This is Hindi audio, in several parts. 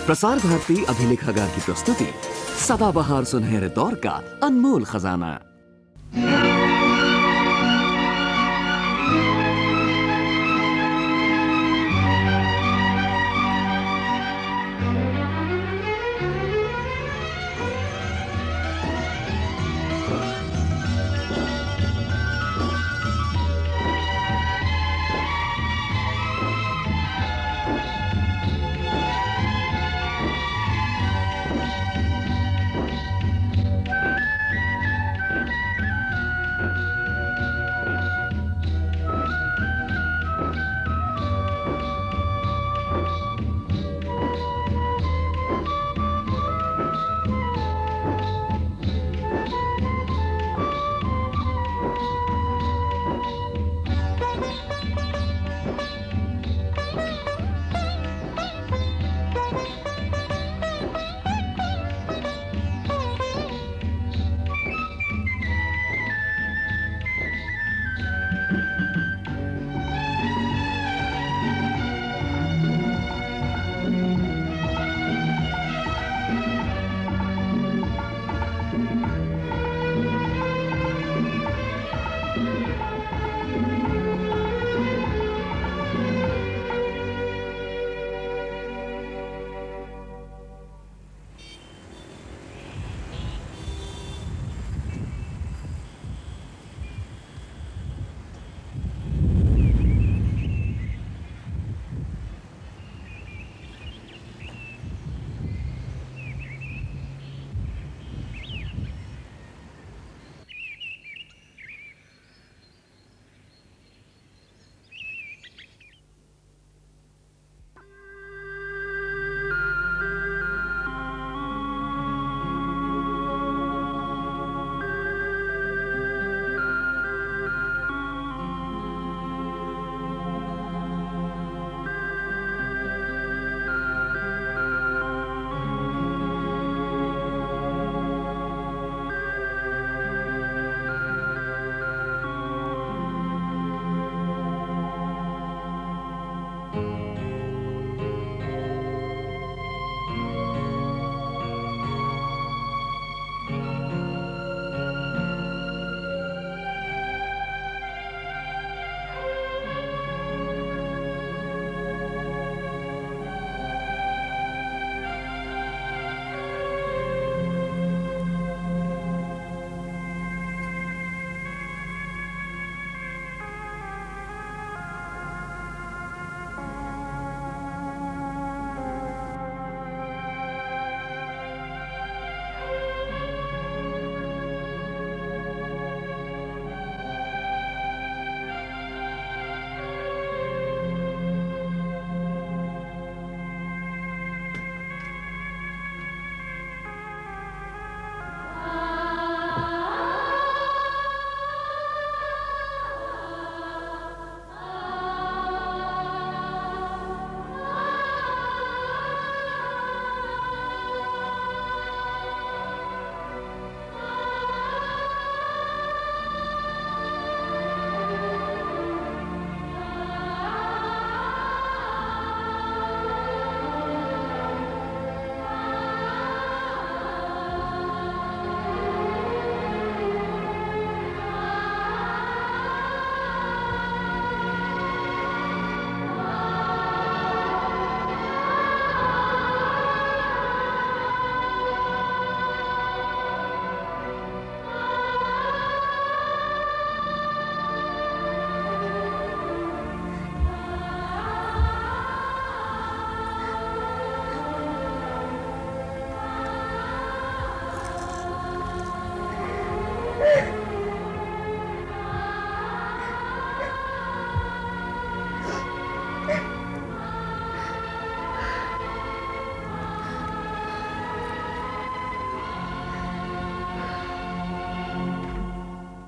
प्रसार भारती अभिलेखागार की प्रस्तुति सदाबहार सुनहरे दौर का अनमोल खजाना।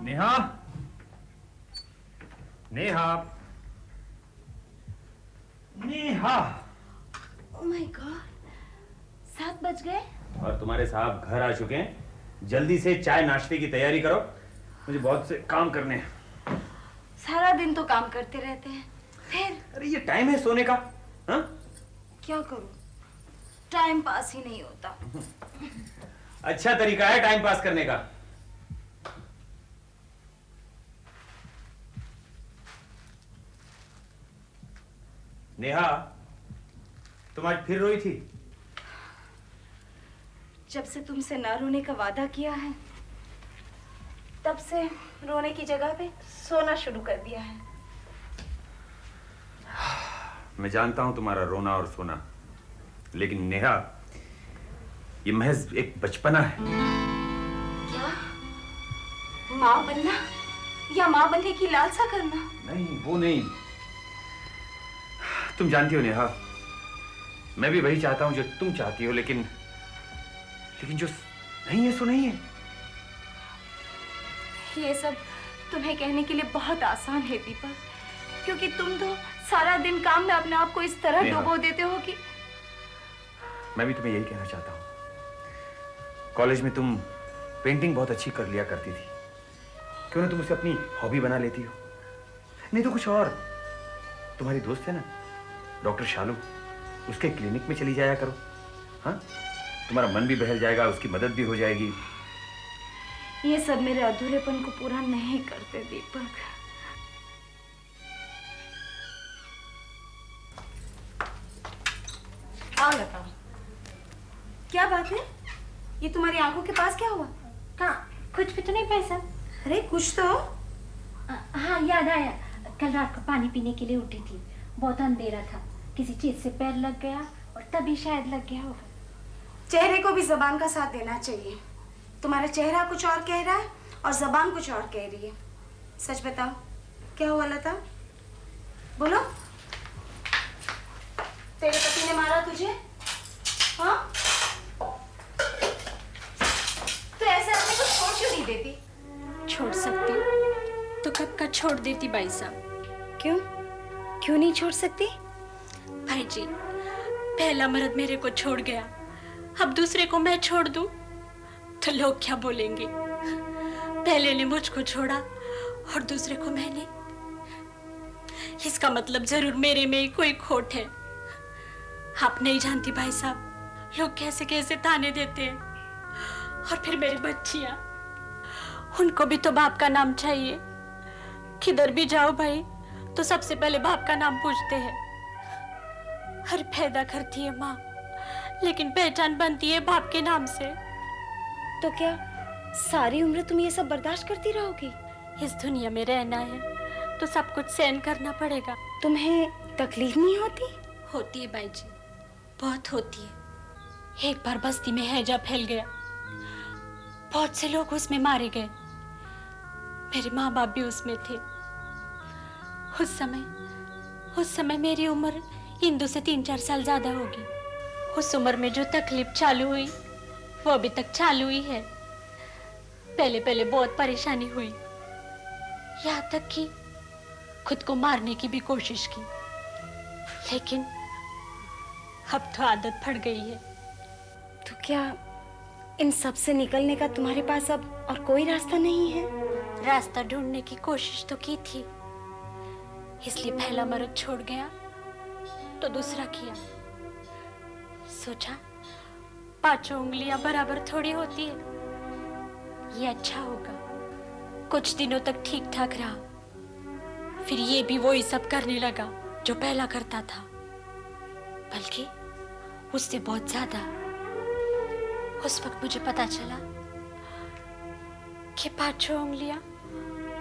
Neha, Neha, Neha. Oh my God, 7 बज गए और तुम्हारे साहब घर आ चुके हैं। जल्दी से चाय नाश्ते की तैयारी करो, मुझे बहुत से काम करने हैं। सारा दिन तो काम करते रहते हैं, फिर अरे ये टाइम है सोने का। हाँ? क्या करूं? टाइम पास ही नहीं होता। अच्छा तरीका है टाइम पास करने का। नेहा, तुम आज फिर रोई थी? जब से तुमसे ना रोने का वादा किया है, तब से रोने की जगह पे सोना शुरू कर दिया है। मैं जानता हूं तुम्हारा रोना और सोना, लेकिन नेहा, ये महज एक बचपना है। क्या? माँ बनना या माँ बनने की लालसा करना? नहीं, वो नहीं। तुम जानती हो नेहा, मैं भी वही चाहता हूं जो तुम चाहती हो, लेकिन जो नहीं है सो नहीं है। ये सब तुम्हें कहने के लिए बहुत आसान है दीपक, क्योंकि तुम तो सारा दिन काम में अपने आप को इस तरह डुबो देते हो कि मैं भी तुम्हें यही कहना चाहता हूँ। कॉलेज में तुम पेंटिंग बहुत अच्छी कर लिया करती थी, क्यों ना तुम उसे अपनी हॉबी बना लेती हो? नहीं तो कुछ और, तुम्हारी दोस्त है ना डॉक्टर शालू, उसके क्लिनिक में चली जाया करो। हाँ, तुम्हारा मन भी बहल जाएगा, उसकी मदद भी हो जाएगी। ये सब मेरे अधूरेपन को पूरा नहीं करते दीपक। आओ लता, क्या बात है? ये तुम्हारी आंखों के पास क्या हुआ? हाँ, कुछ भी तो नहीं पैसा। अरे कुछ तो। हाँ, याद आया, कल रात को पानी पीने के लिए उठी थी, बहुत अंधेरा था, किसी चीज से पैर लग गया और तभी शायद लग गया होगा। चेहरे को भी जबान का साथ देना चाहिए। तुम्हारा चेहरा कुछ और कह रहा है और जबान कुछ और कह रही है। सच बताओ, क्या हुआ लता? बोलो। तेरे पति ने मारा तुझे? हाँ? तो ऐसे अपने को छोड़ क्यों नहीं देती? छोड़ सकती तो कब का छोड़ देती भाई साहब। क्यों? क्यों नहीं छोड़ सकती? भाई जी, पहला मर्द मेरे को छोड़ गया, अब दूसरे को मैं छोड़ दूं तो लोग क्या बोलेंगे? पहले ने मुझको छोड़ा और दूसरे को मैंने। इसका मतलब जरूर मेरे में ही कोई खोट है। आप नहीं जानती भाई साहब, लोग कैसे कैसे ताने देते हैं। और फिर मेरी बच्चियां, उनको भी तो बाप का नाम चाहिए। किधर भी जाओ भाई तो सबसे पहले बाप का नाम पूछते हैं। हर पैदा करती है माँ, लेकिन पहचान बनती है बाप के नाम से। तो क्या सारी उम्र तुम ये सब बर्दाश्त करती रहोगी? इस दुनिया में रहना है तो सब कुछ सहन करना पड़ेगा। तुम्हें तकलीफ नहीं होती? होती है बाई जी, बहुत होती है। एक बार बस्ती में हैजा फैल गया, बहुत से लोग उसमें मारे गए, मेरे माँ बाप भी उसमें थे। उस समय मेरी उम्र इंदु से 3-4 साल ज्यादा होगी। उस उम्र में जो तकलीफ चालू हुई वो अभी तक चालू ही है। पहले पहले बहुत परेशानी हुई, यहाँ तक कि खुद को मारने की भी कोशिश की, लेकिन अब तो आदत पड़ गई है। तो क्या इन सब से निकलने का तुम्हारे पास अब और कोई रास्ता नहीं है? रास्ता ढूंढने की कोशिश तो की थी, इसलिए पहला मर्द छोड़ गया तो दूसरा किया। सोचा 5 उंगलियां बराबर थोड़ी होती है, ये अच्छा होगा। कुछ दिनों तक ठीक ठाक रहा, फिर ये भी वही सब करने लगा जो पहला करता था, बल्कि उससे बहुत ज्यादा। उस वक्त मुझे पता चला कि 5 उंगलियां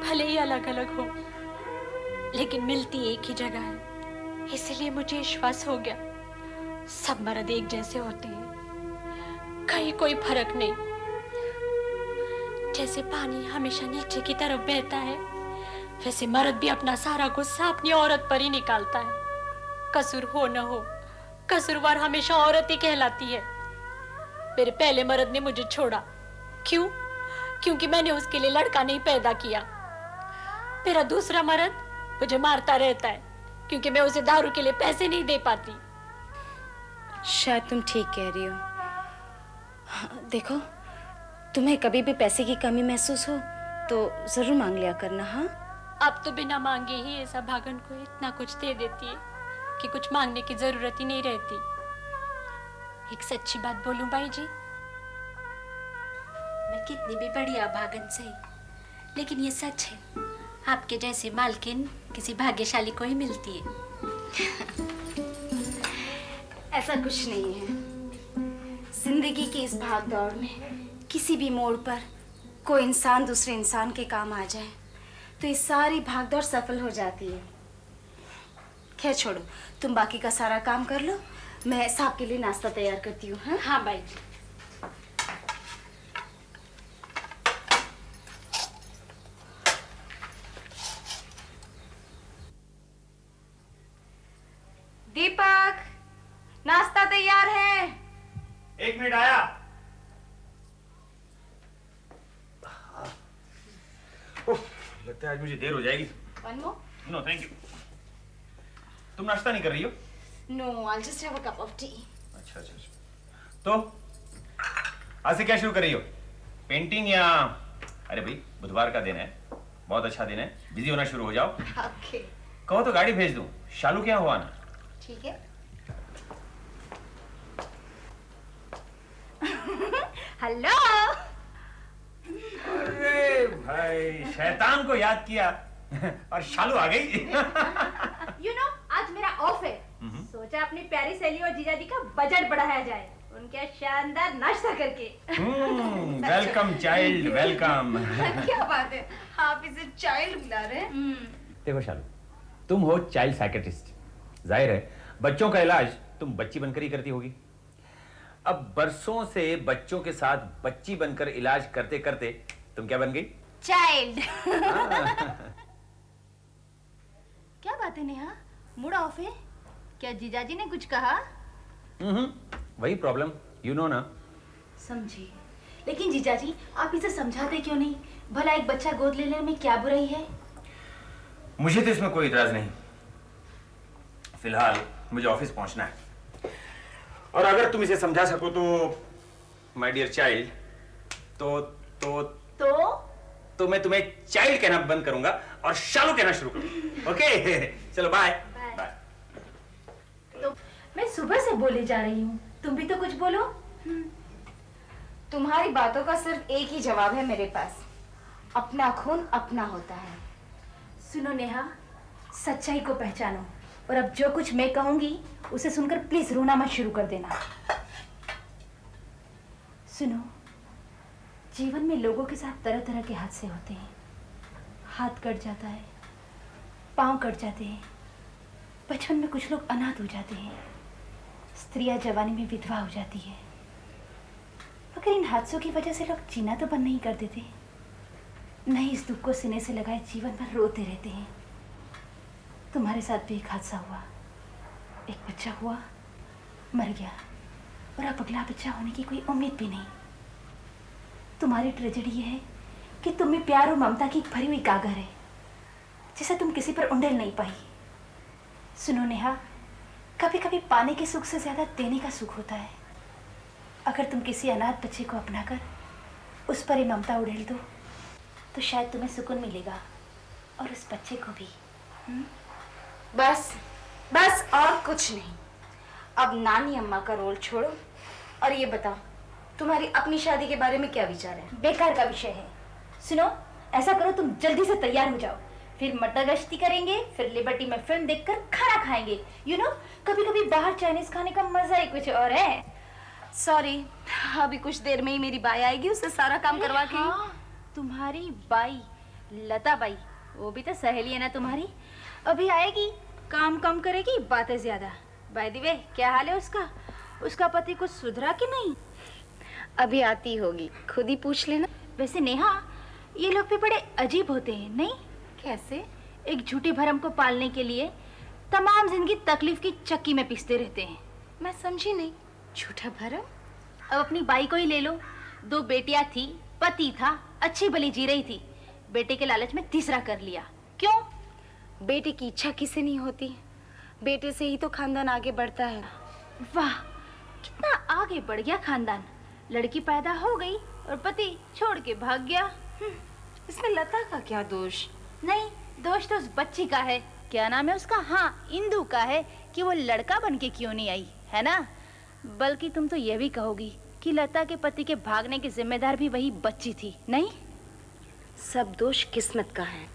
भले ही अलग अलग हो, लेकिन मिलती एक ही जगह है। इसलिए मुझे विश्वास हो गया सब मर्द एक जैसे होते हैं, कहीं कोई फर्क नहीं। जैसे पानी हमेशा नीचे की तरफ बहता है, वैसे मर्द भी अपना सारा गुस्सा अपनी औरत पर ही निकालता है। कसूर हो न हो, कसूरवार हमेशा औरत ही कहलाती है। मेरे पहले मर्द ने मुझे छोड़ा, क्यों? क्योंकि मैंने उसके लिए लड़का नहीं पैदा किया। मेरा दूसरा मर्द मुझे मारता रहता है क्योंकि मैं उसे दारू के लिए पैसे नहीं दे पाती। शायद तुम ठीक कह रही हो। हाँ, देखो, तुम्हें कभी भी पैसे की कमी महसूस हो तो जरूर मांग लिया करना। हाँ, अब तो बिना मांगे ही ऐसा भागन को इतना कुछ दे देती है कि कुछ मांगने की जरूरत ही नहीं रहती। एक सच्ची बात बोलूं बाई जी, मैं कितनी भी बड़ी अभागन सही, लेकिन ये सच है, आपके जैसी मालकिन किसी भाग्यशाली को ही मिलती है। ऐसा कुछ नहीं है। जिंदगी की इस भाग दौड़ में किसी भी मोड़ पर कोई इंसान दूसरे इंसान के काम आ जाए तो ये सारी भाग दौड़ सफल हो जाती है। खैर छोड़ो, तुम बाकी का सारा काम कर लो, मैं साहब के लिए नाश्ता तैयार करती हूँ। हाँ हाँ बाई जी। दीपक, नाश्ता तैयार है। 1 मिनट आया। लगता है आज मुझे देर हो जाएगी। One more? No thank you. तुम नाश्ता नहीं कर रही हो? No, I'll just have a cup of tea. अच्छा अच्छा अच्छा। तो आज से क्या शुरू कर रही हो? पेंटिंग या? अरे भाई बुधवार का दिन है, बहुत अच्छा दिन है, बिजी होना शुरू हो जाओ। Okay. कहो तो गाड़ी भेज दूं, शालू क्या हुआ ना। ठीक है। हेलो। अरे भाई शैतान को याद किया और शालू आ गई। You know, आज मेरा ऑफ है। सोचा अपनी प्यारी सहेली और जीजा जी का बजट बढ़ाया जाए उनके शानदार नाश्ता करके। Welcome child welcome. क्या बात है, आप इसे चाइल्ड बुला रहे हैं? देखो शालू, तुम हो चाइल्ड साइकेट्रिस्ट, जाहिर है बच्चों का इलाज तुम बच्ची बनकर ही करती होगी। अब बरसों से बच्चों के साथ बच्ची बनकर इलाज करते करते तुम क्या बन गई? चाइल्ड। क्या बात है नेहा, मूड ऑफ है क्या? जीजाजी ने कुछ कहा? वही प्रॉब्लम, यू नो ना। समझी, लेकिन जीजाजी आप इसे समझाते क्यों नहीं? भला एक बच्चा गोद लेने में क्या बुराई है? मुझे तो इसमें कोई इतराज नहीं, फिलहाल मुझे ऑफिस पहुंचना है, और अगर तुम इसे समझा सको तो माय डियर चाइल्ड, तो मैं तुम्हें चाइल्ड कहना बंद करूंगा और शालू कहना शुरू करूंगा। ओके चलो बाय बाय। तो मैं सुबह से बोले जा रही हूँ, तुम भी तो कुछ बोलो। तुम्हारी बातों का सिर्फ एक ही जवाब है मेरे पास, अपना खून अपना होता है। सुनो नेहा, सच्चाई को पहचानो, और अब जो कुछ मैं कहूंगी उसे सुनकर प्लीज रोना मत शुरू कर देना। सुनो, जीवन में लोगों के साथ तरह तरह के हादसे होते हैं। हाथ कट जाता है, पांव कट जाते हैं, बचपन में कुछ लोग अनाथ हो जाते हैं, स्त्रियां जवानी में विधवा हो जाती है। मगर इन हादसों की वजह से लोग जीना तो बंद नहीं कर देते, नहीं इस दुख को सीने से लगाए जीवन भर रोते रहते हैं। तुम्हारे साथ भी एक हादसा हुआ, एक बच्चा हुआ, मर गया, और अब अगला बच्चा होने की कोई उम्मीद भी नहीं। तुम्हारी ट्रेजेडी ये है कि तुम में प्यार और ममता की एक भरी हुई गागर है, जिसे तुम किसी पर उंडेल नहीं पाई। सुनो नेहा, कभी कभी पाने के सुख से ज्यादा देने का सुख होता है। अगर तुम किसी अनाथ बच्चे को अपनाकर उस पर ही ममता उड़ेल दो तो शायद तुम्हें सुकून मिलेगा, और उस बच्चे को भी। बस बस और कुछ नहीं। अब नानी अम्मा का रोल छोड़ो और ये बताओ, तुम्हारी अपनी शादी के बारे में क्या विचार है? बेकार का विषय है। सुनो, ऐसा करो, तुम जल्दी से तैयार हो जाओ, फिर मटर गश्ती करेंगे, फिर लिबर्टी में फिल्म देखकर खाना खाएंगे। यू नो, कभी कभी बाहर चाइनीज खाने का मजा ही कुछ और है। सॉरी, अभी कुछ देर में ही मेरी बाई आएगी, उससे सारा काम करवा के। हाँ, तुम्हारी बाई लता बाई, वो भी तो सहेली है ना तुम्हारी, अभी आएगी, काम कम करेगी, बातें ज्यादा। बाय द वे, क्या हाल है उसका? उसका पति कुछ सुधरा कि नहीं? अभी आती होगी, खुद ही पूछ लेना। वैसे नेहा, ये लोग भी बड़े अजीब होते हैं नहीं? कैसे? एक झूठी भरम को पालने के लिए तमाम जिंदगी तकलीफ की चक्की में पिसते रहते हैं। मैं समझी नहीं। झूठा भरम? अब अपनी बाई को ही ले लो, 2 बेटियां थी, पति था, अच्छी भली जी रही थी, बेटे के लालच में तीसरा कर लिया। क्यों? बेटे की इच्छा किसे नहीं होती, बेटे से ही तो खानदान आगे बढ़ता है। वाह, कितना आगे बढ़ गया खानदान। लड़की पैदा हो गई और पति छोड़ के भाग गया। इसमें लता का क्या दोष? नहीं, दोष तो उस बच्ची का है। क्या नाम है उसका? हाँ, इंदु का है कि वो लड़का बन के क्यों नहीं आई, है ना? बल्कि तुम तो ये भी कहोगी कि लता के पति के भागने की जिम्मेदार भी वही बच्ची थी, नहीं? सब दोष किस्मत का है।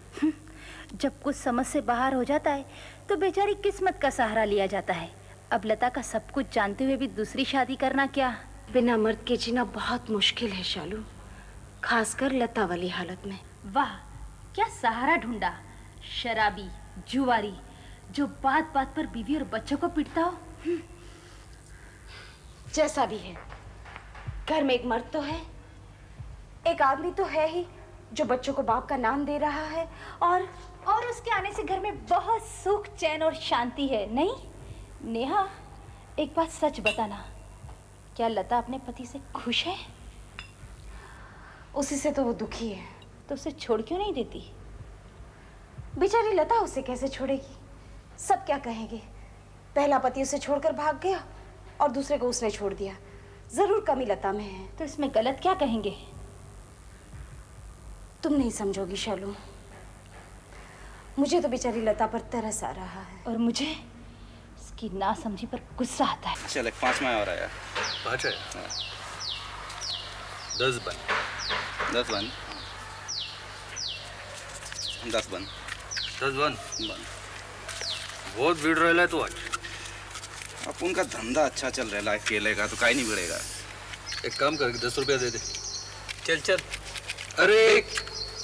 जब कुछ समझ से बाहर हो जाता है तो बेचारी किस्मत का सहारा लिया जाता है। अब लता का सब कुछ जानते हुए भी दूसरी शादी करना क्या? बिना मर्द के जीना बहुत मुश्किल है शालू, खासकर लता वाली हालत में। वाह, क्या सहारा ढूंढा। शराबी, जुआरी, जो बात बात पर बीवी और बच्चों को पीटता हो। जैसा भी है, घर में एक मर्द तो है, एक आदमी तो है ही जो बच्चों को बाप का नाम दे रहा है, और उसके आने से घर में बहुत सुख, चैन और शांति है, नहीं? नेहा, एक बात सच बताना, क्या लता अपने पति से खुश है? उसी से तो वो दुखी है। तो उसे छोड़ क्यों नहीं देती? बेचारी लता उसे कैसे छोड़ेगी? सब क्या कहेंगे, पहला पति उसे छोड़कर भाग गया और दूसरे को उसने छोड़ दिया। जरूर कमी लता में है। तो इसमें गलत क्या कहेंगे? तुम नहीं समझोगी शालू, मुझे तो बेचारी लता पर तरस आ रहा है। और मुझे इसकी नासमझी पर गुस्सा आता है। चल एक 5 में और आया। 5 है? 10 बन। 10 बन। 10 बन। 10 बन। बन। बहुत भीड़ रहा है तू आज। अपन का धंधा अच्छा चल रहा है केले का, तो काहे नहीं बढ़ेगा। एक काम कर, 10 रुपया दे दे। चल चल। अरे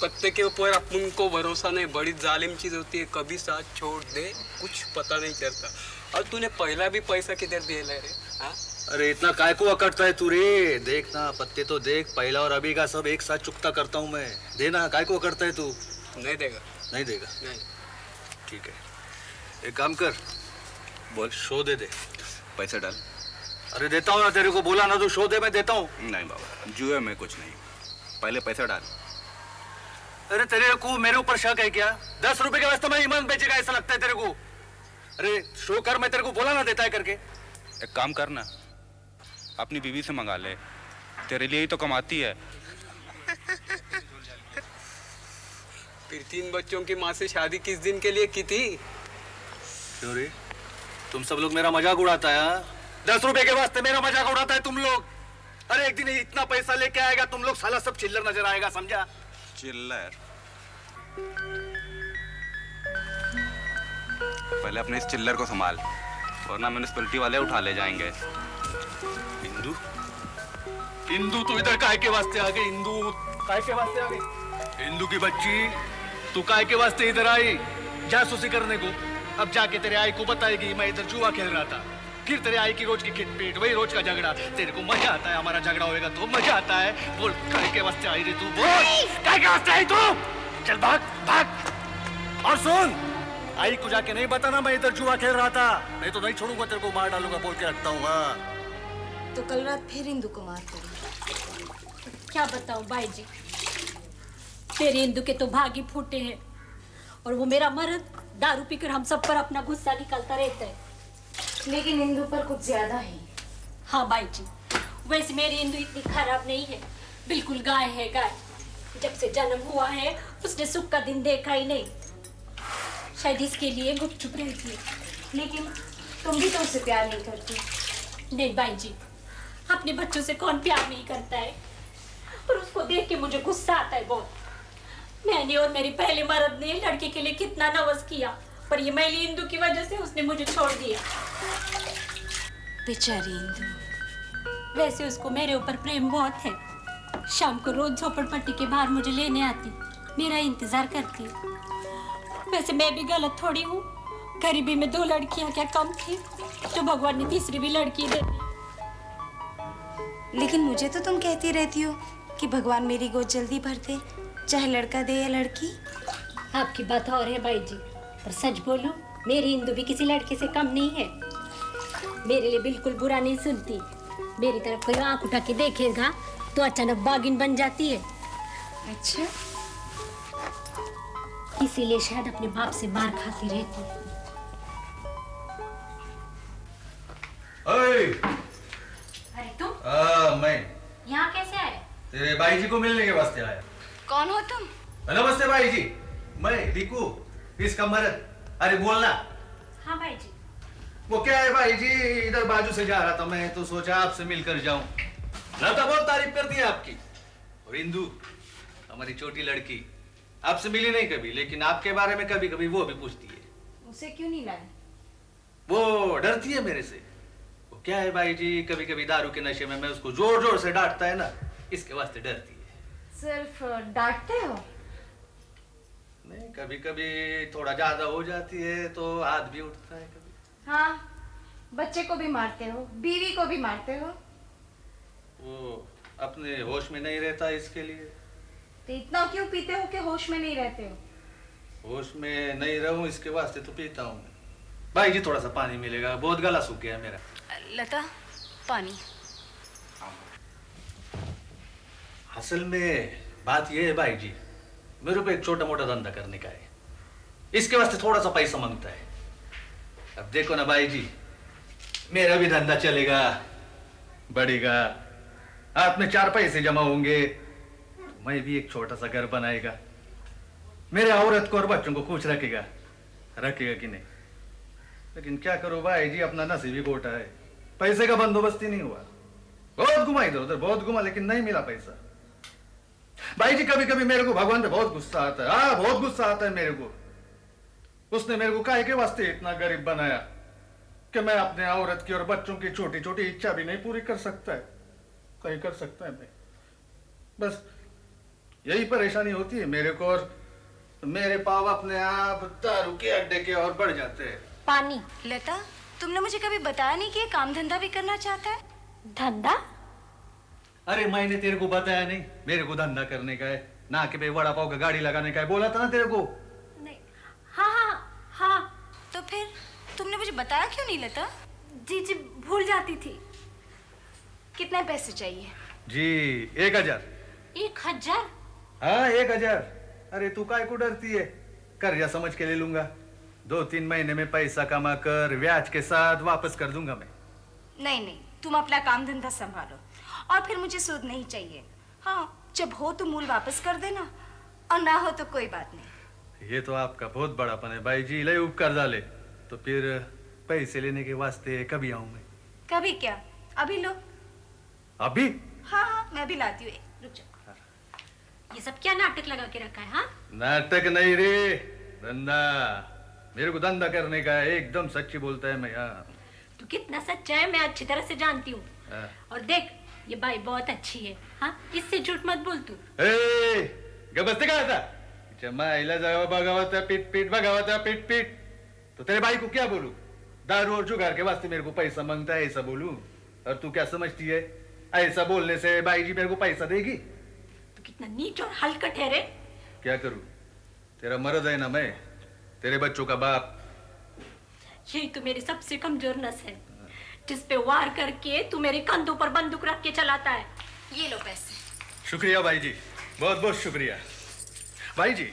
पत्ते के ऊपर अपन को भरोसा नहीं, बड़ी जालिम चीज होती है। कभी साथ छोड़ दे, कुछ पता नहीं चलता। और तूने पहला भी पैसा किधर दिया रे? हाँ? अरे इतना काय को अकड़ता है तू रे? देख ना, पत्ते तो देख, पहला और अभी का सब एक साथ चुकता करता हूँ मैं। देना, काय को अकड़ता है तू? नहीं देगा। नहीं देगा? नहीं। ठीक है, एक काम कर, बोल। शो दे दे। पैसा डाल। अरे देता हूँ ना, तेरे को बोला ना तू शो दे, मैं देता हूँ। नहीं बाबा, जुए में कुछ नहीं, पहले पैसा डाल। अरे तेरे को मेरे ऊपर शक है क्या? 10 रुपए के वास्ते मैं ईमान बेचेगा ऐसा लगता है तेरे को? अरे शो कर, मैं तेरे को बोला ना देता है करके। एक काम करना, अपनी बीवी से मंगा ले, तेरे लिए ही तो कमाती है। फिर 3 बच्चों की माँ से शादी किस दिन के लिए की थी? क्यों रे, तुम सब लोग मेरा मजाक उड़ाता है? 10 रुपए के वास्ते मेरा मजाक उड़ाता है तुम लोग? अरे एक दिन इतना पैसा लेके आएगा तुम लोग, साला सब चिल्लर नजर आएगा, समझा? चिल्लर? पहले अपने इस चिल्लर को संभाल, वरना म्युनिसिपैलिटी वाले उठा ले जाएंगे। इंदू, इंदू तू इधर काय के वास्ते आ गई? इंदू काय के वास्ते आ गई? इंदू की बच्ची, तू काय के वास्ते इधर आई? जासूसी करने को? अब जाके तेरे आई को बताएगी मैं इधर जुआ खेल रहा था। फिर तेरे आई की रोज की खिटपीट, वही रोज का झगड़ा। तेरे को मजा आता है? हमारा झगड़ा होएगा तो मजा आता है? बोल, काय के वास्ते आई रे तू? बोल, काय के वास्ते आई तू? चल भाग भाग। और सुन, आई को जाके नहीं बताना मैं इधर जुआ खेल रहा था, नहीं तो नहीं छोड़ूंगा, तेरे को मार डालूंगा, बोल के रखता हूँ। हाँ, तो कल रात फिर इंदु को मार पड़ी। क्या बताऊं भाई जी, तेरे इंदु के तो भाग ही फूटे हैं, और वो मेरा मर्द दारू पीकर हम सब पर अपना गुस्सा निकालता रहता है। लेकिन इंदु पर कुछ ज्यादा ही। हाँ भाई जी, वैसे मेरी इंदु इतनी खराब नहीं है, बिल्कुल गाय है गाय। जब से जन्म हुआ है उसने सुख का दिन देखा ही नहीं, शायद इसके लिए गुपचुप रहती है। लेकिन तुम भी तो उससे प्यार नहीं करती। नहीं भाई जी, अपने बच्चों से कौन प्यार नहीं करता है, पर उसको देख के मुझे गुस्सा आता है बहुत। मैंने और मेरे पहले मर्द ने लड़के के लिए कितना नवस किया, पर ये मैली इंदु की वजह से उसने मुझे छोड़ दिया। बेचारी इंदु। वैसे उसको मेरे ऊपर प्रेम बहुत है। शाम को रोज झोपड़पट्टी के बाहर मुझे लेने आती, मेरा इंतजार करती। वैसे मैं भी गलत थोड़ी हूँ, गरीबी में 2 लड़कियां क्या कम थी जो भगवान ने तीसरी भी लड़की दे दी। लेकिन मुझे तो तुम कहती रहती हो कि भगवान मेरी गोद जल्दी भर दे, चाहे लड़का दे या लड़की। आपकी बात और है भाई जी, पर सच बोलूं, मेरी इंदु भी किसी लड़के से कम नहीं है। मेरे लिए बिल्कुल बुरा नहीं सुनती। मेरी तरफ कोई आंख उठा के देखेगा तो अचानक बागिन बन जाती है। अच्छा, इसीलिए शायद अपने बाप से मार खाती रहती है। अरे तुम मैं यहाँ कैसे आए? तेरे भाई जी को मिलने के वास्ते आया। कौन हो तुम? नमस्ते भाई जी, मैं दीकू, इसका मर्द। अरे बोलना। हाँ भाई जी। वो क्या है भाई जी, इधर बाजू से जा रहा था मैं तो सोचा आपसे मिलकर जाऊं। लता बहुत तारीफ करती है आपकी। और इंदु हमारी छोटी लड़की आपसे मिली नहीं कभी, लेकिन आपके बारे में कभी कभी वो भी पूछती है। उसे क्यों नहीं लाए? वो डरती है मेरे से। वो क्या है भाई जी, कभी कभी दारू के नशे में मैं उसको जोर जोर से डांटता है ना, इसके वास्ते डरती है। सिर्फ डांटते हो? नहीं, कभी कभी थोड़ा ज्यादा हो जाती है तो हाथ भी उठता है कभी। हाँ, बच्चे को भी मारते हो, बीवी को भी मारते हो। वो अपने होश में नहीं रहता, इसके लिए। तो इतना क्यों पीते हो कि होश में नहीं रहते हो? होश में नहीं रहूं इसके वास्ते तो पीता हूँ। भाई जी थोड़ा सा पानी मिलेगा, बहुत गला सूख गया है मेरा। लता, पानी। असल में बात यह है भाई जी, मेरे को एक छोटा मोटा धंधा करने का है, इसके वास्ते थोड़ा सा पैसा मांगता है। अब देखो ना भाई जी, मेरा भी धंधा चलेगा, बढ़ेगा, हाथ में 4 पैसे जमा होंगे, तो मैं भी एक छोटा सा घर बनाएगा, मेरे औरत को और बच्चों को खुश रखेगा कि नहीं। लेकिन क्या करो भाई जी, अपना नसीब ही गोटा है, पैसे का बंदोबस्त ही नहीं हुआ। बहुत घुमा इधर उधर, बहुत घुमा, लेकिन नहीं मिला पैसा। भाई जी कभी कभी मेरे को भगवान पे बहुत गुस्सा आता है। हाँ, बहुत गुस्सा आता है मेरे को। उसने मेरे को काहे के वास्ते इतना गरीब बनाया कि मैं अपने औरत की और बच्चों की छोटी छोटी इच्छा भी नहीं पूरी कर सकता है। कहीं कर सकता है मैं? बस यही परेशानी होती है मेरे को, और मेरे पाव अपने आप दारू के अड्डे के और बढ़ जाते हैं। पानी। लता, तुमने मुझे कभी बताया नहीं कि ये काम धंधा भी करना चाहता है? धंधा? अरे मैंने तेरे को बताया नहीं मेरे को धंधा करने का है, ना कि भाई वड़ा पाव का गाड़ी लगाने का है, बोला था ना तेरे को। नहीं। हाँ हाँ हाँ। तो फिर तुमने मुझे बताया क्यों नहीं लता? जी जी, भूल जाती थी। कितने पैसे चाहिए? जी 1000। 1000? हाँ 1000। अरे तू काय को डरती है, कर्जा समझ के ले लूंगा, 2-3 महीने में पैसा कमा कर ब्याज के साथ वापस कर दूंगा मैं। नहीं नहीं, तुम अपना काम धंधा संभालो, और फिर मुझे सूद नहीं चाहिए। हाँ, जब हो तो मूल वापस कर देना, और ना हो तो कोई बात नहीं। ये तो आपका बहुत बड़ापन है भाई जी, ले उपकार डाले। तो फिर पैसे लेने के वास्ते कभी आऊं मैं? कभी क्या, अभी लो। अभी? हाँ हाँ, मैं भी लाती हूँ, रुक जाओ। ये सब क्या नाटक लगा के रखा है? हाँ, नाटक नहीं रे, धंधा। मेरे को धंधा करने का है, एकदम सच्ची बोलता है मैं। हाँ, तू कितना सच्चा है मैं अच्छी तरह से जानती हूँ। हाँ। और देख, ये बाई बहुत अच्छी है। हाँ, इससे झूठ मत बोल तू। गबस्ते का था जमाइला जावा भगावता पीट पीट, भगावता पीट पीट। तो तेरे भाई को क्या बोलूं? दारू और जुगार के वास्ते मेरे को पैसा मांगता है, ऐसा बोलूं? और तू क्या समझती है, ऐसा बोलने से भाई जी मेरे को पैसा देगी? तू कितना नीच और हल्कट है रे। क्या करूं, तेरा मर्द है ना मैं, तेरे बच्चों का बाप। यही तो मेरी सबसे कमजोर नस है, जिस पे वार करके तू मेरे कंधों पर बंदूक रख के चलाता है। ये लो पैसे। शुक्रिया भाई जी, बहुत बहुत शुक्रिया। भाई जी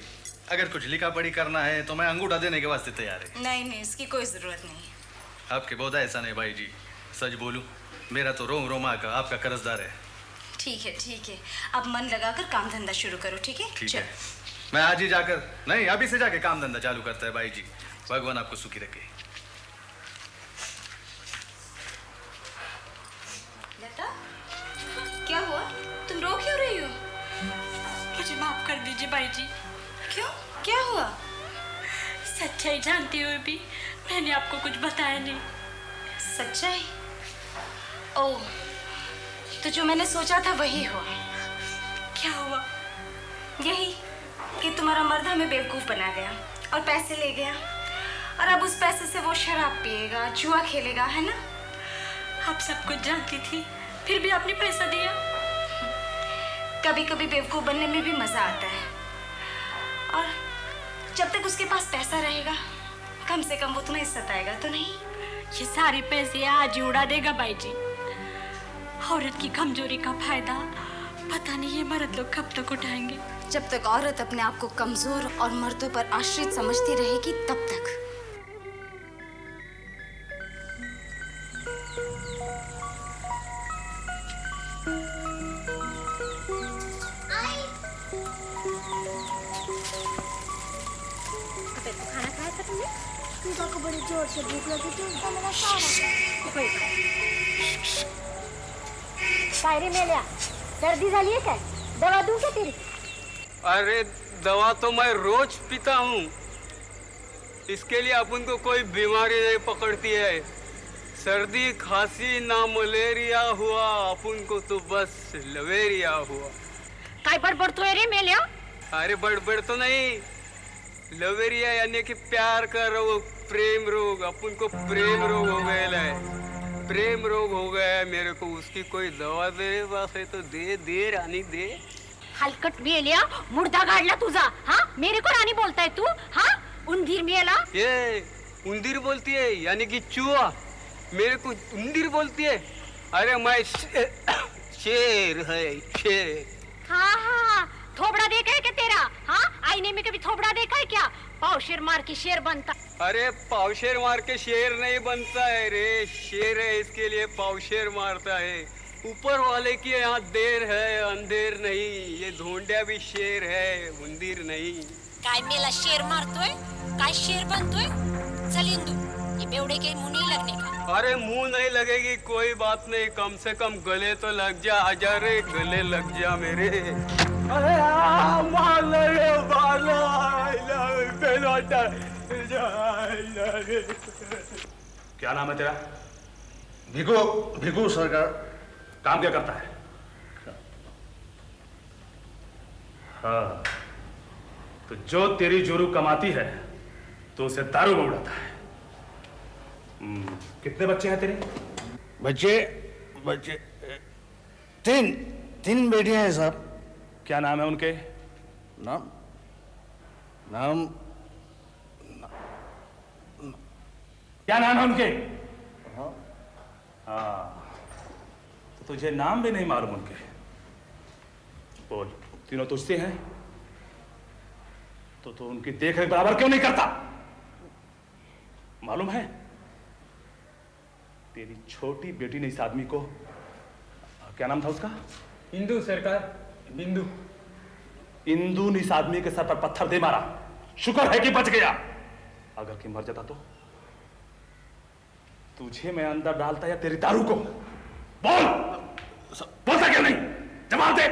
अगर कुछ लिखा पढ़ी करना है तो मैं अंगूठा देने के वास्ते तैयार है। नहीं नहीं, इसकी कोई जरूरत नहीं। आपके बहुत ऐसा नहीं भाई जी, सच बोलूं मेरा तो रोम रोमा का आपका कर्जदार है। ठीक है ठीक है, अब मन लगाकर काम धंधा शुरू करो, ठीक है? ठीक है, मैं आज ही जाकर, नहीं अभी से जाके काम धंधा चालू करता है भाई जी। भगवान आपको सुखी रखे। लता, क्या हुआ? तुम रो क्यों रही हो? मुझे माफ कर दीजिए भाई जी। क्यों, क्या हुआ? सच्चाई जानते हुए भी मैंने आपको कुछ बताया नहीं। सच्चाई? ओह, तो जो मैंने सोचा था वही हुआ। क्या हुआ? यही कि तुम्हारा मर्द हमें बेवकूफ बना गया और पैसे ले गया, और अब उस पैसे से वो शराब पिएगा, जुआ खेलेगा, है ना? आप सब कुछ जानती थी, फिर भी आपने पैसा दिया। कभी कभी बेवकूफ बनने में भी मजा आता है, और जब तक उसके पास पैसा रहेगा कम से कम वो तुम्हें सताएगा तो नहीं। ये सारे पैसे आज ही उड़ा देगा भाई जी। औरत की कमजोरी का फायदा पता नहीं ये मर्द लोग कब तक उठाएंगे। जब तक औरत अपने आप को कमजोर और मर्दों पर आश्रित समझती रहेगी तब तक। खाना खाया था तुमने? तुम को बड़ी जोर से भूख लगी थी, उसका मेरा सारा शायरी में लिया। सर्दी झाली है क्या? दवा दूं क्या तेरी? अरे दवा तो मैं रोज पीता हूँ, इसके लिए अपन को कोई बीमारी नहीं पकड़ती है। सर्दी खांसी ना मलेरिया हुआ, अपन को तो बस लवेरिया हुआ। काय बडबडतोय रे मेल्या? अरे बड़बड़ तो नहीं, लवेरिया यानी कि प्यार का रोग, प्रेम रोग। अपन को प्रेम रोग हो गया है, प्रेम रोग हो गया है मेरे को। उसकी कोई दवा दे पास है तो दे रानी दे। हलकट मेल्या, मुर्दा गाडला तुझा। हाँ, मेरे को रानी बोलताय तू? हाँ, उंदीर मेला। ये उंदीर बोलती है यानी कि चूहा, मेरे को उंदीर बोलती है। अरे मैं शेर है, शेर। हाँ हाँ, थोबड़ा देखा है क्या तेरा? हाँ, आईने में कभी थोबड़ा देखा है क्या? पावशेर मार के शेर बनता। अरे पावशेर मार के शेर नहीं बनता है रे, शेर है इसके लिए पावशेर मारता है। ऊपर वाले की यहाँ देर है, अंधेर नहीं। ये धोंडिया भी शेर है, उंदीर नहीं। काय मेला शेर मारतोय? काय शेर बनतोय? चल इंदू, ये बेवड़े के मुंह नहीं लगने का। अरे मुंह नहीं लगेगी कोई बात नहीं, कम से कम गले तो लग जा। आजा रे गले लग जा मेरे। अरे क्या नाम है तेरा? भिगो भिगो सरकार। काम क्या करता है? हाँ, तो जो तेरी जोरू कमाती है तो उसे दारू में उड़ाता है। कितने बच्चे हैं तेरे? बच्चे तीन बेटियां हैं साहब। क्या नाम है उनके? नाम नाम क्या नाम है उनके? हाँ, तो तुझे नाम भी नहीं मालूम उनके? बोल, तीनों तुझसे हैं तो उनकी देख रेख बराबर क्यों नहीं करता? मालूम है तेरी छोटी बेटी ने इस आदमी को, क्या नाम था उसका? इंदू सरकार, बिंदु। इंदू ने इस आदमी के सर पर पत्थर दे मारा। शुक्र है कि बच गया, अगर कि मर जाता तो तुझे मैं अंदर डालता या तेरी दारू को? बोल, बोलता क्यों नहीं? जवाब दे।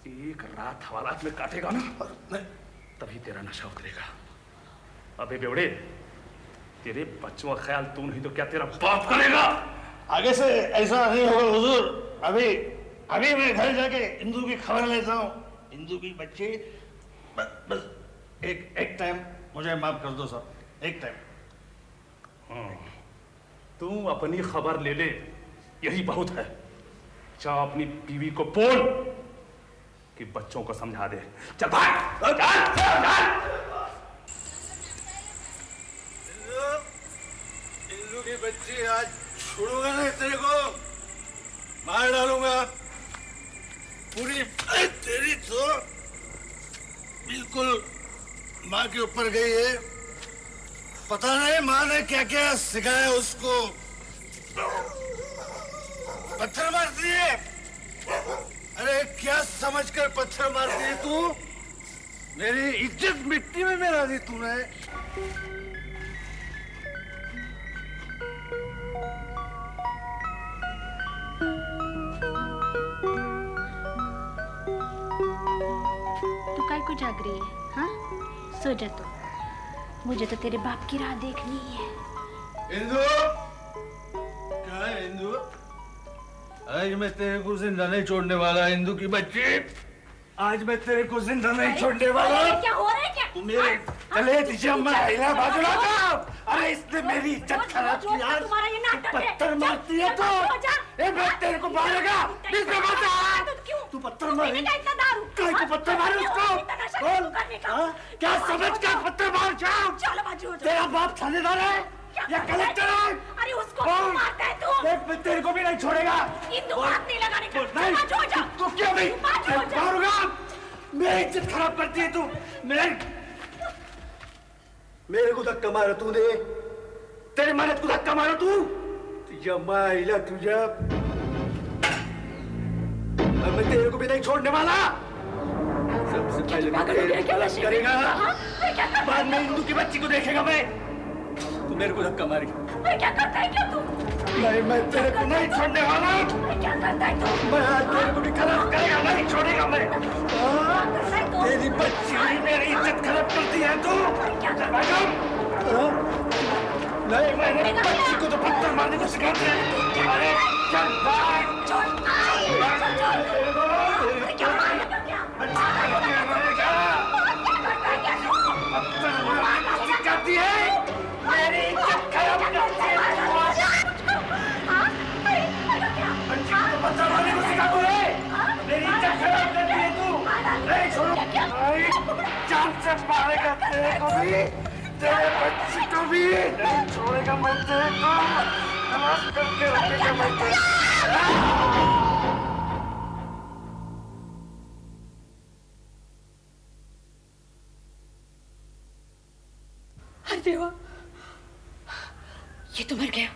एक रात हवालात में काटेगा ना, तभी तेरा नशा उतरेगा। अबे बेवड़े, तेरे बच्चों का ख्याल तू नहीं तो क्या तेरा बाप करेगा? आगे से ऐसा नहीं होगा हुजूर। अभी मैं घर जाके इंदू की खबर लेता हूँ। इंदू की बच्ची बस एक टाइम मुझे माफ कर दो सर, एक टाइम। तू अपनी खबर ले ले, यही बहुत है। जा अपनी बीवी को बोल कि बच्चों को समझा दे। चल भाग, चल। इंदू की बच्ची आज छोड़ूंगा नहीं तेरे को, मार डालूंगा पूरी। तेरी तो बिल्कुल माँ के ऊपर गई है। पता नहीं माँ ने क्या क्या सिखाया उसको। पत्थर मारती है। अरे क्या समझकर पत्थर मारती है तू? मेरी इज्जत मिट्टी में मिला दी तूने। तू काय को जाग रही है? हाँ, सो जा तू। मुझे तो तेरे बाप की राह देखनी है। इंदू, क्या है इंदू? आज मैं तेरे को जिंदा नहीं छोड़ने वाला। इंदू की बच्ची, आज मैं तेरे को जिंदा नहीं छोड़ने वाला। क्या हो रहा है क्या? तू मेरे गले तिजम्मा हिला बाजूला जाओ। अरे इसने मेरी इज्जत खराब की यार। तुम्हारा ये नाटक है। पत्थर मारती है तो ए मैं तेरे को मारेगा। इसमें मत आ। तू पत्थर मारे। काय को पत्थर मारे उसको? बोल, हाँ? क्या समझ कर पत्थर मार जाओ? चलो बाजू हो जाओ। तेरा बाप थानेदार है या कलेक्टर है? अरे उसको क्यों मारता है तू? देख मैं तेरे को भी नहीं छोड़ेगा। इंदू हाथ नहीं लगाने का। नहीं, बाजू हो जाओ। तू क्यों नहीं? बाजू हो जाओ। मारूंगा। मेरी इज्जत खराब करती है तू। मेरे को धक्का मारा तूने। तेरी मेहनत को धक्का मारा तू। तुझ्या माईला तुझ्या। अब मैं तेरे को भी नहीं छोड़ने वाला। सबसे पहले मैं तेरे को तलाश करेगा, बाद में इंदू की बच्ची को देखेगा मैं। मेरे को धक्का मारी। अरे क्या करता है क्या तू? नहीं, मैं तेरे को नहीं छोड़ने वाला। क्या करता है तू? मैं आज तेरे को भी खराब करेगा, नहीं छोड़ेगा मैं। तेरी बच्ची मेरी इज्जत खराब करती है तू। नहीं, मैंने बच्ची को तो पत्थर मारने को सिखाते हैं। अरे चल भाग। सिखाती है, मेरी इज्जत खराब करती है। बच्ची को तो पत्थर मारने को सिखाते हैं, मेरी इज्जत खराब करती है तू। नहीं छोड़ो, जान से मारेगा तेरे को भी, तेरे बच्ची को भी नहीं छोड़ेगा मैं तेरे को, खलास करके रखेगा मैं तेरे। अरे देवा, ये तो मर गया।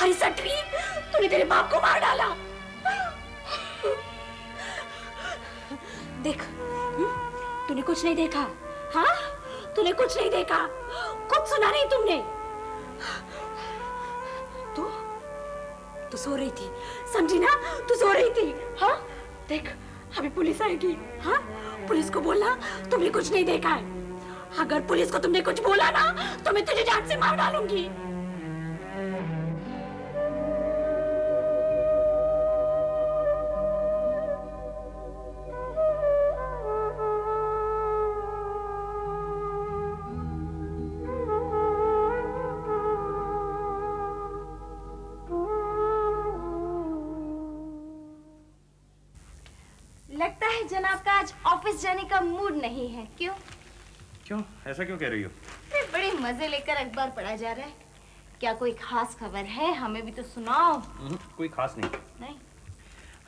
अरे सटवी, तूने तेरे बाप को मार डाला। देख, तूने कुछ नहीं देखा? हाँ, तूने कुछ नहीं देखा, कुछ सुना नहीं तुमने? तू सो रही थी, समझी ना? तू सो रही थी। हाँ, देख अभी पुलिस आएगी। हाँ, पुलिस को बोलना तुमने कुछ नहीं देखा है। अगर पुलिस को तुमने कुछ बोला ना तो मैं तुझे जान से मार डालूंगी। लगता है जनाब का आज ऑफिस जाने का मूड नहीं है। क्यों? क्यों? ऐसा क्यों कह रही हो? बड़े मजे लेकर अखबार पढ़ा जा रहा है। क्या कोई खास खबर है? हमें भी तो सुनाओ। कोई खास नहीं। नहीं?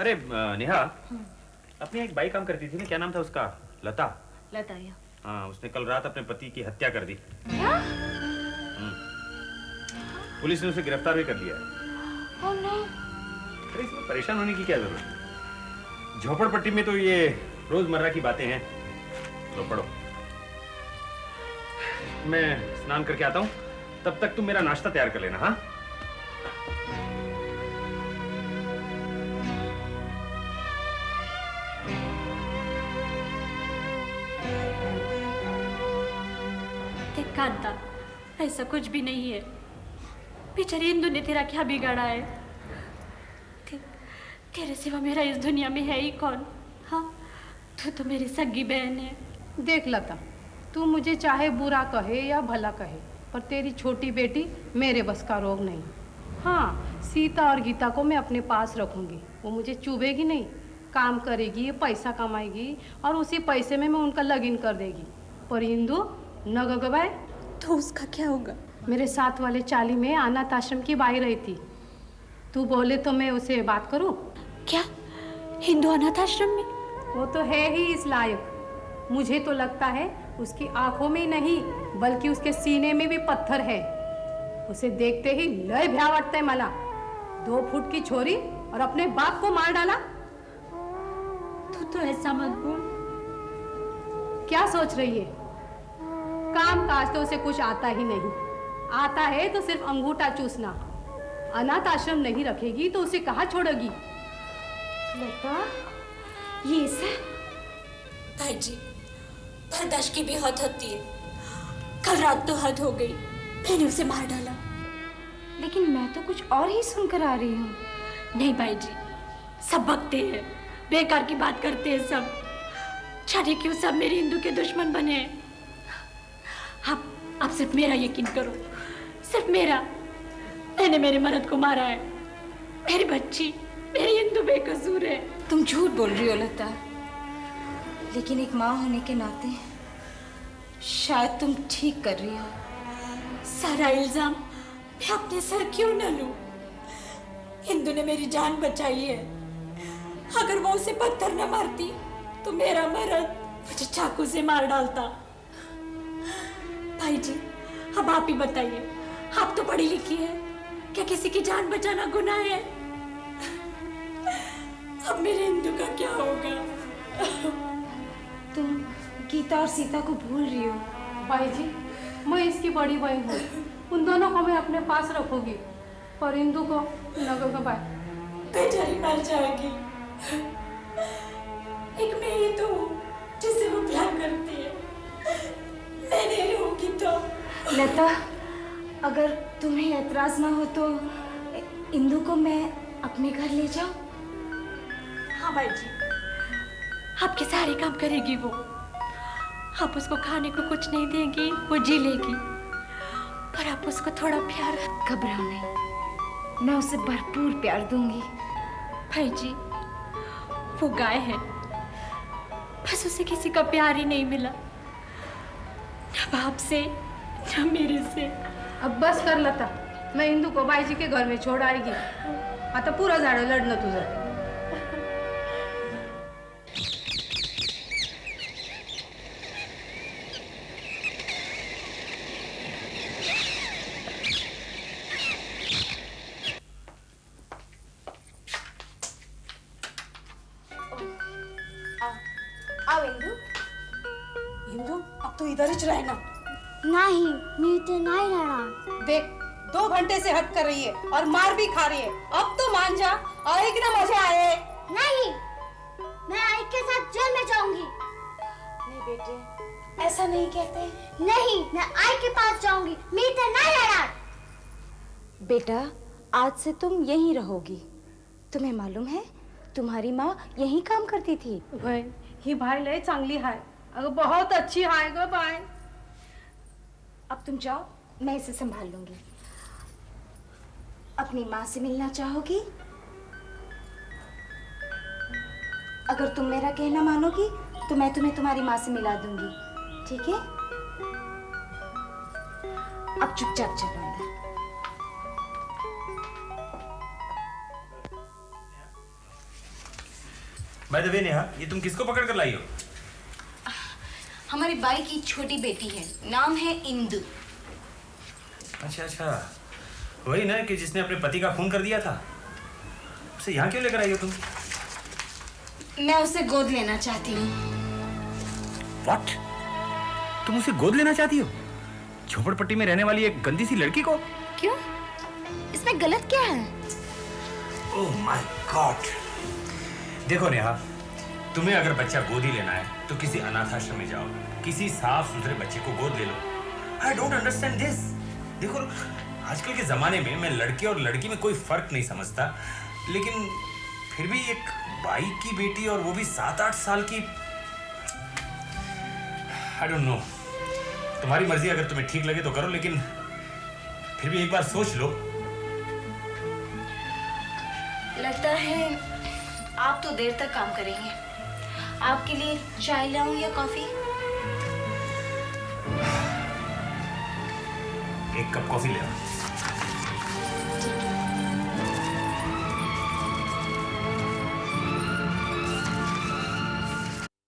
अरे नेहा, अपनी एक बाई काम करती थी ना, क्या नाम था उसका? लता। लता या? हाँ, उसने कल रात अपने पति की हत्या कर दी। पुलिस ने उसे गिरफ्तार भी कर लिया है। ओह नहीं। अरे इसमें परेशान होने की क्या जरूरत? झोपड़पट्टी में तो ये रोजमर्रा की बातें हैं। लो पढ़ो। मैं स्नान करके आता हूँ, तब तक तुम मेरा नाश्ता तैयार कर लेना। हाँ, देख कांता, ऐसा कुछ भी नहीं है। बेचारी इंदु ने तेरा क्या बिगाड़ा है? तेरे सिवा मेरा इस दुनिया में है ही कौन? हाँ, तू तो मेरी सगी बहन है। देख लता, तू मुझे चाहे बुरा कहे या भला कहे, पर तेरी छोटी बेटी मेरे बस का रोग नहीं। हाँ, सीता और गीता को मैं अपने पास रखूंगी। वो मुझे चुभेगी नहीं, काम करेगी, पैसा कमाएगी और उसी पैसे में मैं उनका लगीन कर देगी। पर इंदु न गगबाए तो उसका क्या होगा? मेरे साथ वाले चाली में अनाथ आश्रम की बाई रही थी। तू बोले तो मैं उसे बात करूं? क्या? हिंदू अनाथ आश्रम में? वो तो है ही इस लायक। मुझे तो लगता है उसकी आंखों में नहीं बल्कि उसके सीने में भी पत्थर है। उसे देखते ही लय भ्यावटता है मला। 2 फुट की छोरी और अपने बाप को मार डाला। तू तो ऐसा मत बोल। क्या सोच रही है? काम काज तो उसे कुछ आता ही नहीं। आता है तो सिर्फ अंगूठा चूसना। अनाथ आश्रम नहीं रखेगी तो उसे कहाँ छोड़ेगी? लता, ये सब? भाई जी, बर्दाश्त की भी हद होती है। कल रात तो हद हो गई, मैंने उसे मार डाला। लेकिन मैं तो कुछ और ही सुनकर आ रही हूँ। नहीं भाई जी, सब बकते हैं, बेकार की बात करते हैं सब। जाने क्यों सब मेरी हिंदू के दुश्मन बने हैं। आप सिर्फ मेरा यकीन करो, सिर्फ मेरा। मैंने मेरे मर्द को मारा है। मेरी बच्ची, मेरी हिंदू बेकसूर है। तुम झूठ बोल रही हो लता, लेकिन एक माँ होने के नाते शायद तुम ठीक कर रही हो। सारा इल्जाम मैं अपने सर क्यों न लूं? हिंदू ने मेरी जान बचाई है। अगर वो उसे पत्थर न मारती तो मेरा मर्द मुझे चाकू से मार डालता। भाई जी, अब आप ही बताइए, आप तो पढ़ी लिखी है, क्या किसी की जान बचाना गुनाह है? अब मेरे इंदु का क्या होगा? तुम गीता और सीता को भूल रही हो। भाई जी, मैं इसकी बड़ी बहन हूँ, उन दोनों को मैं अपने पास रखूंगी, पर इंदु को नगर का भाई बेचारी मर जाएगी। एक मैं ही तो हूँ जिसे वो प्यार करती है। मैं नहीं रहूंगी तो। लता, अगर तुम्हें एतराज ना हो तो इंदु को मैं अपने घर ले जाऊं? हाँ भाई जी, आपके सारे काम करेगी वो। आप उसको खाने को कुछ नहीं देंगी, वो जी लेगी, पर आप उसको थोड़ा प्यार। घबराओ नहीं, मैं उसे भरपूर प्यार दूंगी। भाई जी, वो गाय है, बस उसे किसी का प्यार ही नहीं मिला, न बाप से न मेरे से। अब बस कर लता, मैं इंदू को बाईजी के घर में छोड़ आएगी। आता पूरा झाड लढणं तुझं। आओ इंदु। इंदु, अब तो इधर ही रहना। नहीं, मैं तो नहीं रहना। देख, 2 घंटे से हट कर रही है और मार भी खा रही है। अब तो मान जा, आए कि ना मजा आए। नहीं, मैं आई के साथ जेल में जाऊंगी। नहीं बेटे, ऐसा नहीं कहते। नहीं, मैं आई के पास जाऊंगी। मैं तो नहीं रहना। बेटा, आज से तुम यहीं रहोगी। तुम्हें मालूम है, तुम्हारी माँ यहीं काम करती थी। भाई, ही भाई लय चांगली है, अगर बहुत अच्छी है ग भाई। अब तुम जाओ, मैं इसे संभाल लूंगी। अपनी माँ से मिलना चाहोगी? अगर तुम मेरा कहना मानोगी तो मैं तुम्हें तुम्हारी माँ से मिला दूंगी, ठीक है? अब चुपचाप चलो अंदर। बाय द वे नेहा, ये तुम किसको पकड़ कर लाई हो? हमारी बाई की छोटी बेटी है, नाम है इंदु। अच्छा अच्छा, वही ना कि जिसने अपने पति का खून कर दिया था। उसे यहाँ क्यों लेकर आई हो तुम? मैं उसे गोद लेना चाहती हूँ। What? तुम उसे गोद लेना चाहती हो? झोपड़पट्टी में रहने वाली एक गंदी सी लड़की को? क्यों? इसमें गलत क्या है? Oh my God! देखो नेहा, तुम्हें अगर बच्चा गोद ही लेना है तो किसी अनाथ आश्रम में जाओ, किसी साफ सुथरे बच्चे को गोद ले लो। I don't understand this. देखो, आजकल के जमाने में मैं लड़के और लड़की में कोई फर्क नहीं समझता, लेकिन फिर भी एक बाई की बेटी और वो भी 7-8 साल की, आई डोंट नो। तुम्हारी मर्जी, अगर तुम्हें ठीक लगे तो करो, लेकिन फिर भी एक बार सोच लो। लगता है आप तो देर तक काम करेंगे। आपके लिए चाय लाऊं या कॉफी? एक कप कॉफी ले आओ।